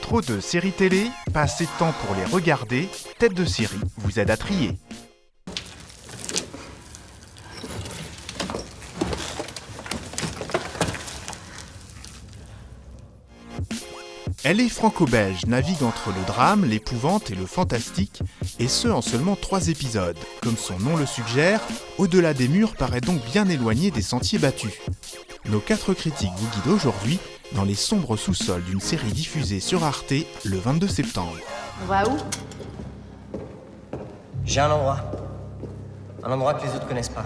Trop de séries télé, pas assez de temps pour les regarder, Tête de série vous aide à trier. Elle est franco-belge, navigue entre le drame, l'épouvante et le fantastique, et ce en seulement 3 épisodes. Comme son nom le suggère, Au-delà des murs paraît donc bien éloigné des sentiers battus. Nos 4 critiques vous guident aujourd'hui dans les sombres sous-sols d'une série diffusée sur Arte le 22 septembre. On va où? J'ai un endroit. Un endroit que les autres connaissent pas.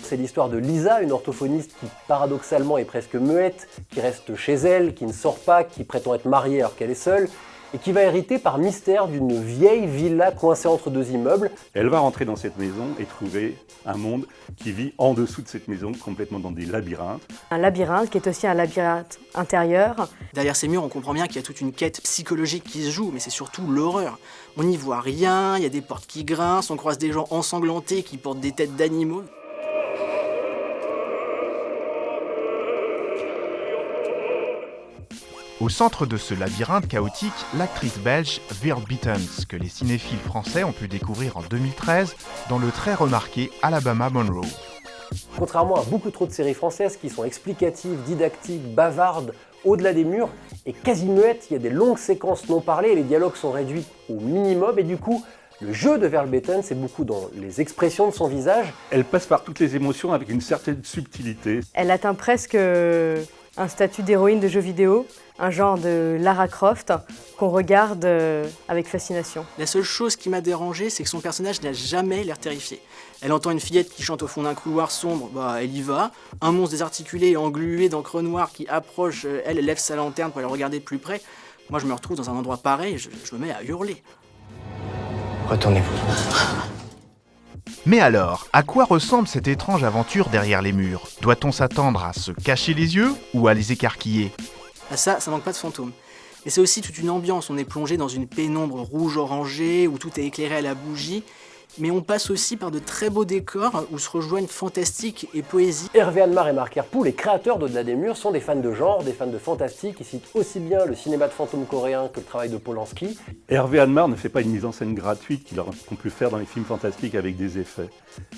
C'est l'histoire de Lisa, une orthophoniste qui paradoxalement est presque muette, qui reste chez elle, qui ne sort pas, qui prétend être mariée alors qu'elle est seule, et qui va hériter par mystère d'une vieille villa coincée entre 2 immeubles. Elle va rentrer dans cette maison et trouver un monde qui vit en dessous de cette maison, complètement dans des labyrinthes. Un labyrinthe qui est aussi un labyrinthe intérieur. Derrière ces murs, on comprend bien qu'il y a toute une quête psychologique qui se joue, mais c'est surtout l'horreur. On n'y voit rien, il y a des portes qui grincent, on croise des gens ensanglantés qui portent des têtes d'animaux. Au centre de ce labyrinthe chaotique, l'actrice belge Veerle Beatens, que les cinéphiles français ont pu découvrir en 2013 dans le très remarqué Alabama Monroe. Contrairement à beaucoup trop de séries françaises qui sont explicatives, didactiques, bavardes, au-delà des murs, et quasi muettes, il y a des longues séquences non parlées et les dialogues sont réduits au minimum, et du coup, le jeu de Veerle Beatens est beaucoup dans les expressions de son visage. Elle passe par toutes les émotions avec une certaine subtilité. Elle atteint presque un statut d'héroïne de jeu vidéo, un genre de Lara Croft qu'on regarde avec fascination. La seule chose qui m'a dérangé, c'est que son personnage n'a jamais l'air terrifié. Elle entend une fillette qui chante au fond d'un couloir sombre, elle y va. Un monstre désarticulé et englué d'encre noire qui approche, elle lève sa lanterne pour aller regarder de plus près. Moi je me retrouve dans un endroit pareil, je me mets à hurler. Retournez-vous. Mais alors, à quoi ressemble cette étrange aventure derrière les murs? Doit-on s'attendre à se cacher les yeux ou à les écarquiller? Ça manque pas de fantômes. Et c'est aussi toute une ambiance, on est plongé dans une pénombre rouge-orangée où tout est éclairé à la bougie. Mais on passe aussi par de très beaux décors où se rejoignent fantastique et poésie. Hervé Anmar et Marc Herpoux, les créateurs d'Au-delà des murs, sont des fans de genre, des fans de fantastique. Ils citent aussi bien le cinéma de fantômes coréen que le travail de Polanski. Hervé Anmar ne fait pas une mise en scène gratuite qu'on peut faire dans les films fantastiques avec des effets.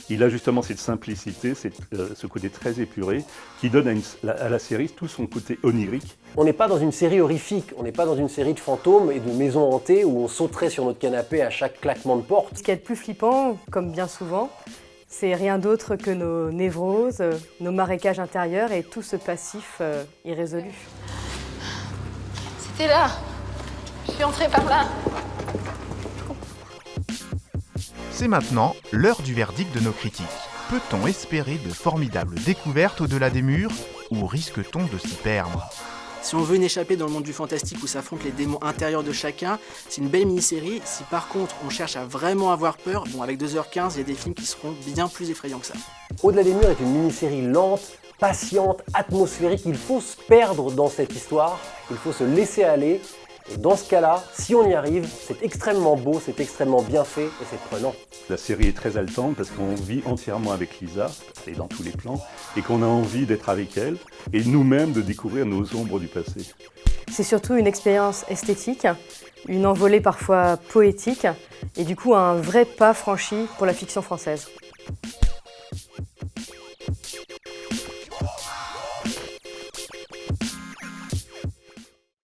Il a justement cette simplicité, ce côté très épuré, qui donne à la série tout son côté onirique. On n'est pas dans une série horrifique, on n'est pas dans une série de fantômes et de maisons hantées où on sauterait sur notre canapé à chaque claquement de porte. Ce qui est le plus flippant, comme bien souvent, c'est rien d'autre que nos névroses, nos marécages intérieurs et tout ce passif irrésolu. C'était là. Je suis entrée par là. C'est maintenant l'heure du verdict de nos critiques. Peut-on espérer de formidables découvertes au-delà des murs ou risque-t-on de s'y perdre? Si on veut une échappée dans le monde du fantastique où s'affrontent les démons intérieurs de chacun, c'est une belle mini-série. Si par contre on cherche à vraiment avoir peur, avec 2h15, il y a des films qui seront bien plus effrayants que ça. Au-delà des murs est une mini-série lente, patiente, atmosphérique. Il faut se perdre dans cette histoire, il faut se laisser aller. Et dans ce cas-là, si on y arrive, c'est extrêmement beau, c'est extrêmement bien fait et c'est prenant. La série est très haletante parce qu'on vit entièrement avec Lisa, elle est dans tous les plans, et qu'on a envie d'être avec elle, et nous-mêmes de découvrir nos ombres du passé. C'est surtout une expérience esthétique, une envolée parfois poétique, et du coup un vrai pas franchi pour la fiction française.